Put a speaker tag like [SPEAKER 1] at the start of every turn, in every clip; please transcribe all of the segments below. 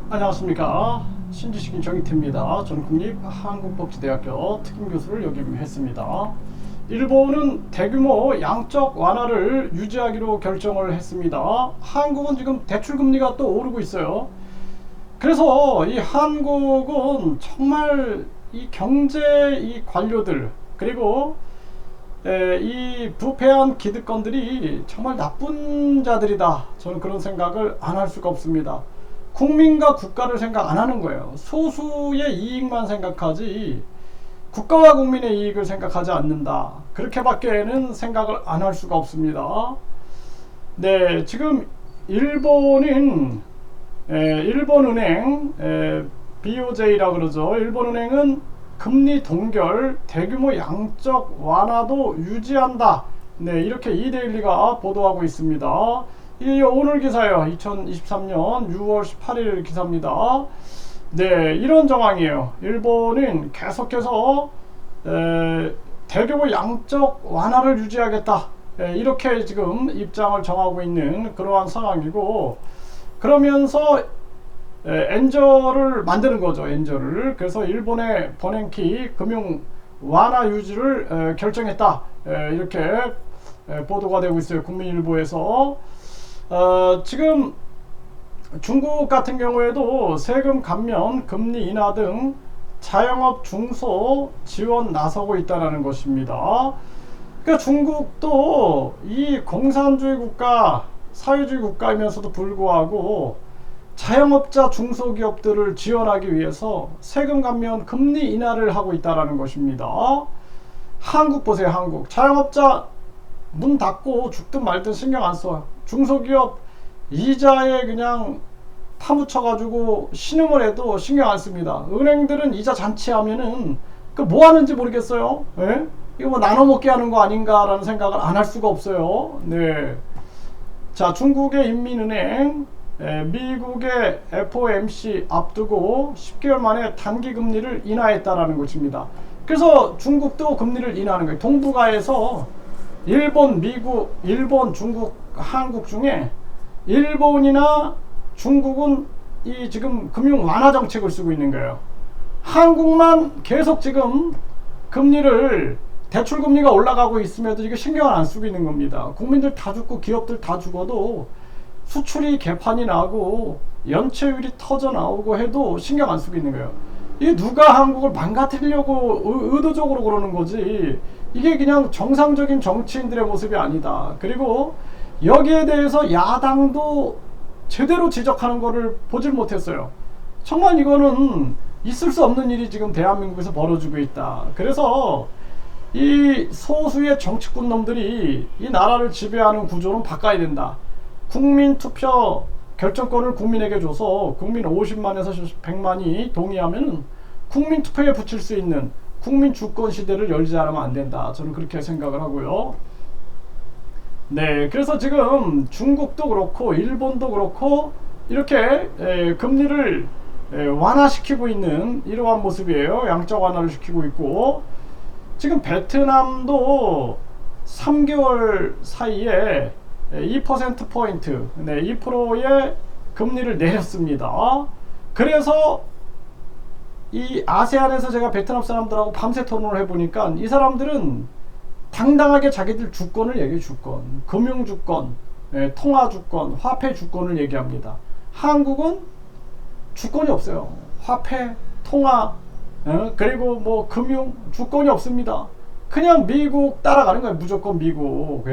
[SPEAKER 1] 안녕하십니까. 신지식인 정희태입니다. 저는 국립한국복지대학교 특임교수를 역임했습니다. 일본은 대규모 양적 완화를 유지하기로 결정을 했습니다. 한국은 지금 대출금리가 또 오르고 있어요. 그래서 이 한국은 정말 이 경제 이 관료들 그리고 이 부패한 기득권들이 정말 나쁜 자들이다. 저는 그런 생각을 안 할 수가 없습니다. 국민과 국가를 생각 안 하는 거예요. 소수의 이익만 생각하지 국가와 국민의 이익을 생각하지 않는다. 그렇게밖에는 생각을 안 할 수가 없습니다. 네, 지금 일본은행 BOJ라고 그러죠. 일본은행은 금리 동결, 대규모 양적 완화도 유지한다. 네, 이렇게 이데일리가 보도하고 있습니다. 이게 오늘 기사예요. 2023년 6월 18일 기사입니다. 네, 이런 정황이에요. 일본은 계속해서 대규모 양적 완화를 유지하겠다. 이렇게 지금 입장을 정하고 있는 그러한 상황이고, 그러면서 엔저를 만드는 거죠. 엔저를. 그래서 일본의 버냉키 금융 완화 유지를 결정했다. 이렇게 보도가 되고 있어요. 국민일보에서. 지금 중국 같은 경우에도 세금 감면, 금리 인하 등 자영업 중소 지원 나서고 있다는 것입니다. 그러니까 중국도 이 공산주의 국가, 사회주의 국가이면서도 불구하고 자영업자 중소기업들을 지원하기 위해서 세금 감면, 금리 인하를 하고 있다는 것입니다. 한국 보세요. 한국 자영업자 문 닫고 죽든 말든 신경 안 써요. 중소기업 이자에 그냥 파묻혀가지고 신용을 해도 신경 안 씁니다. 은행들은 이자 잔치하면은 그 뭐 하는지 모르겠어요. 예? 이거 뭐 나눠 먹게 하는 거 아닌가라는 생각을 안 할 수가 없어요. 네. 자, 중국의 인민은행 미국의 FOMC 앞두고 10개월 만에 단기 금리를 인하했다라는 것입니다. 그래서 중국도 금리를 인하하는 거예요. 동북아에서 일본, 미국, 일본, 중국, 한국 중에 일본이나 중국은 이 지금 금융 완화 정책을 쓰고 있는 거예요. 한국만 계속 지금 금리를 대출 금리가 올라가고 있음에도 이게 신경을 안 쓰고 있는 겁니다. 국민들 다 죽고 기업들 다 죽어도 수출이 개판이 나고 연체율이 터져 나오고 해도 신경 안 쓰고 있는 거예요. 이게 누가 한국을 망가뜨리려고 의도적으로 그러는 거지, 이게 그냥 정상적인 정치인들의 모습이 아니다. 그리고 여기에 대해서 야당도 제대로 지적하는 거를 보질 못했어요. 정말 이거는 있을 수 없는 일이 지금 대한민국에서 벌어지고 있다. 그래서 이 소수의 정치꾼 놈들이 이 나라를 지배하는 구조는 바꿔야 된다. 국민 투표 결정권을 국민에게 줘서 국민 50만에서 100만이 동의하면 국민 투표에 붙일 수 있는 국민 주권 시대를 열지 않으면 안 된다. 저는 그렇게 생각을 하고요. 네, 그래서 지금 중국도 그렇고 일본도 그렇고 이렇게 금리를 완화시키고 있는 이러한 모습이에요. 양적 완화를 시키고 있고, 지금 베트남도 3개월 사이에 2%포인트, 네, 2%의 금리를 내렸습니다. 그래서 이 아세안에서 제가 베트남 사람들하고 밤새 토론을 해보니까 이 사람들은 당당하게 자기들 주권을 얘기해. 주권, 금융주권, 통화주권, 화폐주권을 얘기합니다. 한국은 주권이 없어요. 화폐, 통화, 그리고 뭐 금융 주권이 없습니다. 그냥 미국 따라가는 거예요. 무조건 미국.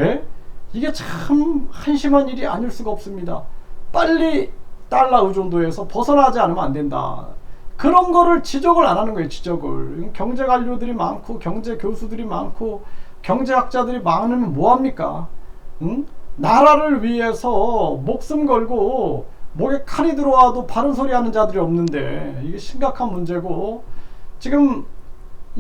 [SPEAKER 1] 이게 참 한심한 일이 아닐 수가 없습니다. 빨리 달러 의존도에서 벗어나지 않으면 안 된다. 그런 거를 지적을 안 하는 거예요. 지적을. 경제 관료들이 많고 경제 교수들이 많고 경제학자들이 많으면 뭐합니까? 나라를 위해서 목숨 걸고 목에 칼이 들어와도 바른 소리 하는 자들이 없는데, 이게 심각한 문제고, 지금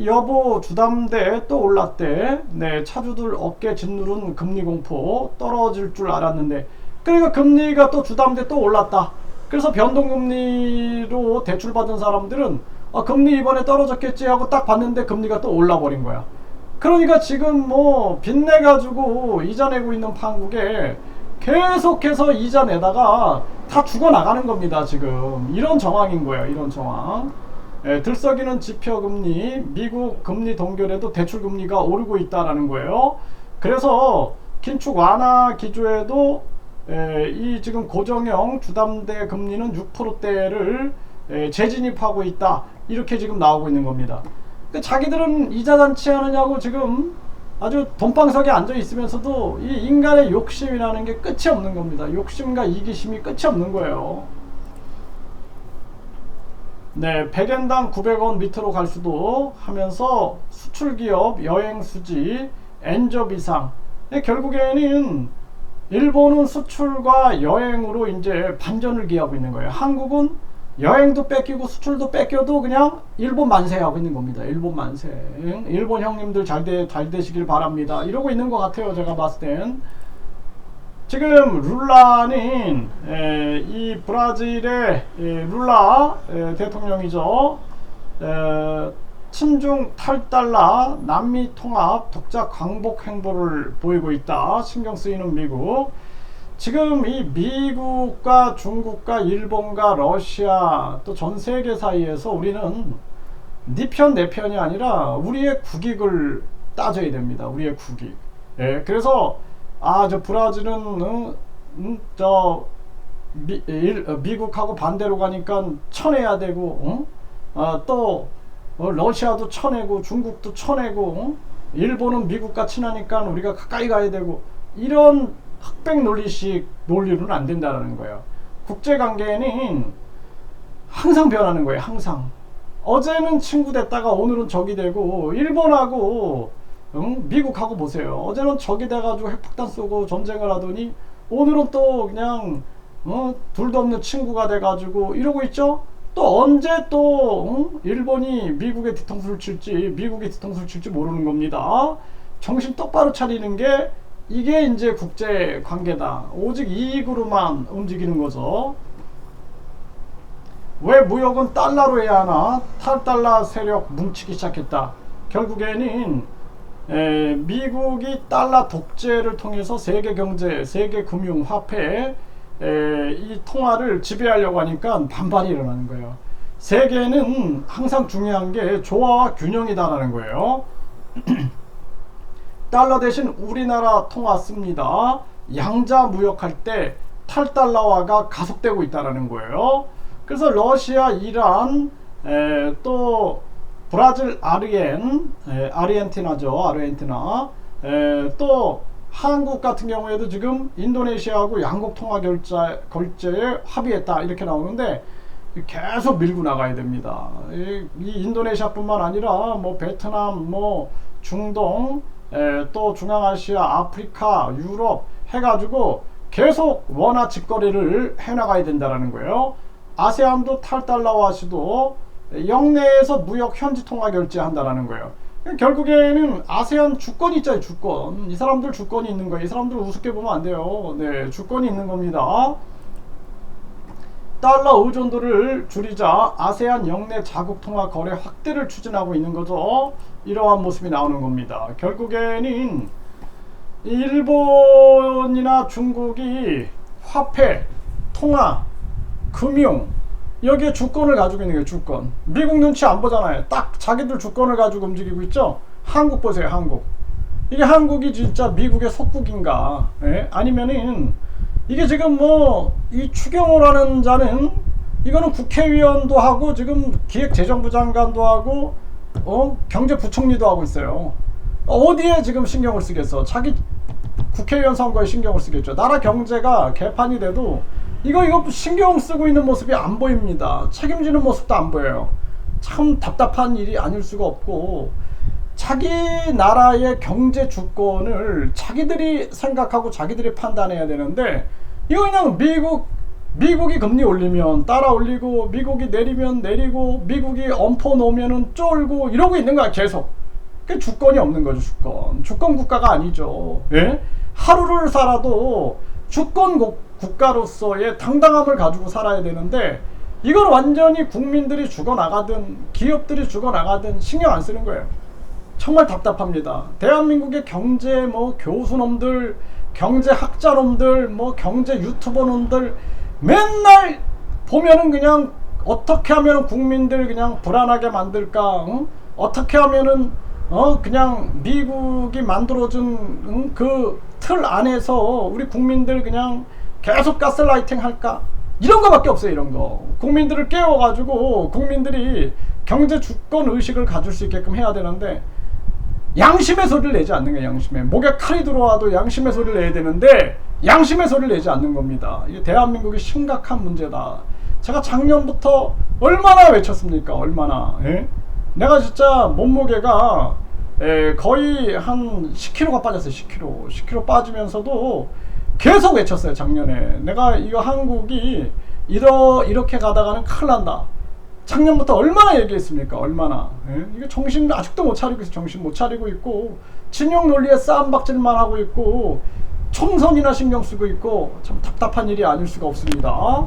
[SPEAKER 1] 여보 주담대 또 올랐대. 네, 차주들 어깨 짓누른 금리 공포 떨어질 줄 알았는데, 그러니까 금리가 또 주담대 또 올랐다. 그래서 변동금리로 대출받은 사람들은 금리 이번에 떨어졌겠지 하고 딱 봤는데 금리가 또 올라버린 거야. 그러니까 지금 뭐 빚내가지고 이자 내고 있는 판국에 계속해서 이자 내다가 다 죽어나가는 겁니다. 지금 이런 정황인 거예요. 이런 정황. 들썩이는 지표금리, 미국 금리 동결에도 대출금리가 오르고 있다라는 거예요. 그래서 긴축 완화 기조에도 이 지금 고정형 주담대 금리는 6%대를 재진입하고 있다. 이렇게 지금 나오고 있는 겁니다. 자기들은 이자 잔치하느냐고 지금 아주 돈방석에 앉아 있으면서도 이 인간의 욕심이라는 게 끝이 없는 겁니다. 욕심과 이기심이 끝이 없는 거예요. 네, 100엔당 900원 밑으로 갈 수도 하면서 수출기업, 여행수지, 엔저 비상. 결국에는 일본은 수출과 여행으로 이제 반전을 기하고 있는 거예요. 한국은 여행도 뺏기고 수출도 뺏겨도 그냥 일본 만세하고 있는 겁니다. 일본 만세. 일본 형님들 잘 되시길 바랍니다. 이러고 있는 것 같아요. 제가 봤을 땐. 지금 룰라는 이 브라질의 룰라 대통령이죠. 친중 탈달러 남미 통합 독자 광복 행보를 보이고 있다. 신경 쓰이는 미국. 지금 이 미국과 중국과 일본과 러시아 또 전 세계 사이에서 우리는 네 편 내 편이 아니라 우리의 국익을 따져야 됩니다. 우리의 국익. 그래서 저 브라질은 미국하고 반대로 가니까 쳐내야 되고 또 러시아도 쳐내고 중국도 쳐내고 일본은 미국과 친하니까 우리가 가까이 가야 되고 이런 흑백 논리식 논리로는 안 된다는 거예요. 국제관계는 항상 변하는 거예요. 항상. 어제는 친구 됐다가 오늘은 적이 되고 일본하고 미국하고 보세요. 어제는 적이 돼가지고 핵폭탄 쏘고 전쟁을 하더니 오늘은 또 그냥 둘도 없는 친구가 돼가지고 이러고 있죠. 또 언제 또 일본이 미국의 뒤통수를 칠지 미국의 뒤통수를 칠지 모르는 겁니다. 정신 똑바로 차리는 게 이게 이제 국제 관계다. 오직 이익으로만 움직이는 거죠. 왜 무역은 달러로 해야 하나? 탈달러 세력 뭉치기 시작했다. 결국에는 미국이 달러 독재를 통해서 세계 경제, 세계 금융, 화폐 이 통화를 지배하려고 하니까 반발이 일어나는 거예요. 세계는 항상 중요한 게 조화와 균형이다라는 거예요. 달러 대신 우리나라 통화 씁니다. 양자 무역할 때 탈달러화가 가속되고 있다는 거예요. 그래서 러시아, 이란, 또 브라질, 아르헨티나죠. 아르헨티나. 또 한국 같은 경우에도 지금 인도네시아하고 양국 통화 결제에 합의했다. 이렇게 나오는데 계속 밀고 나가야 됩니다. 이 인도네시아뿐만 아니라 뭐 베트남, 뭐 중동, 또 중앙아시아, 아프리카, 유럽 해가지고 계속 원화 직거래를 해나가야 된다는 거예요. 아세안도 탈달러화 시도 영내에서 무역 현지 통화 결제한다라는 거예요. 결국에는 아세안 주권이 있잖아요. 주권. 이 사람들 주권이 있는 거예요. 이 사람들 우습게 보면 안 돼요. 네, 주권이 있는 겁니다. 달러 의존도를 줄이자 아세안 영내 자국 통화 거래 확대를 추진하고 있는 거죠. 이러한 모습이 나오는 겁니다. 결국에는 일본이나 중국이 화폐, 통화, 금융 여기에 주권을 가지고 있는 거예요. 주권. 미국 눈치 안 보잖아요. 딱 자기들 주권을 가지고 움직이고 있죠. 한국 보세요. 한국. 이게 한국이 진짜 미국의 속국인가? 아니면은 이게 지금 뭐 이 추경을 하는 자는 이거는 국회의원도 하고 지금 기획재정부 장관도 하고 경제부총리도 하고 있어요. 어디에 지금 신경을 쓰겠어? 자기 국회의원 선거에 신경을 쓰겠죠. 나라 경제가 개판이 돼도 이거 신경 쓰고 있는 모습이 안 보입니다. 책임지는 모습도 안 보여요. 참 답답한 일이 아닐 수가 없고 자기 나라의 경제 주권을 자기들이 생각하고 자기들이 판단해야 되는데 이거 그냥 미국이 금리 올리면 따라 올리고 미국이 내리면 내리고 미국이 엄포 놓으면은 쫄고 이러고 있는 거야 계속. 그 주권이 없는 거죠. 주권 국가가 아니죠. 예? 하루를 살아도 주권 국가로서의 당당함을 가지고 살아야 되는데 이건 완전히 국민들이 죽어나가든 기업들이 죽어나가든 신경 안 쓰는 거예요. 정말 답답합니다. 대한민국의 경제 교수놈들 경제학자놈들 뭐 경제 유튜버놈들 맨날 보면은 그냥 어떻게 하면 국민들 그냥 불안하게 만들까, 응? 어떻게 하면은 그냥 미국이 만들어준 그 틀 안에서 우리 국민들 그냥 계속 가스라이팅 할까, 이런 거밖에 없어요. 이런 거 국민들을 깨워가지고 국민들이 경제 주권 의식을 가질 수 있게끔 해야 되는데 양심의 소리를 내지 않는 거예요. 양심의 목에 칼이 들어와도 양심의 소리를 내야 되는데 양심의 소리를 내지 않는 겁니다. 이게 대한민국이 심각한 문제다. 제가 작년부터 얼마나 외쳤습니까? 얼마나, 예? 내가 진짜 몸무게가 거의 한 10kg가 빠졌어요. 10kg 빠지면서도 계속 외쳤어요. 작년에 내가 이거 한국이 이렇게 가다가는 큰일 난다. 작년부터 얼마나 얘기했습니까? 얼마나, 예? 이게 정신 아직도 못 차리고 있어. 정신 못 차리고 있고 진영 논리에 싸움박질만 하고 있고 총선이나 신경 쓰고 있고 참 답답한 일이 아닐 수가 없습니다.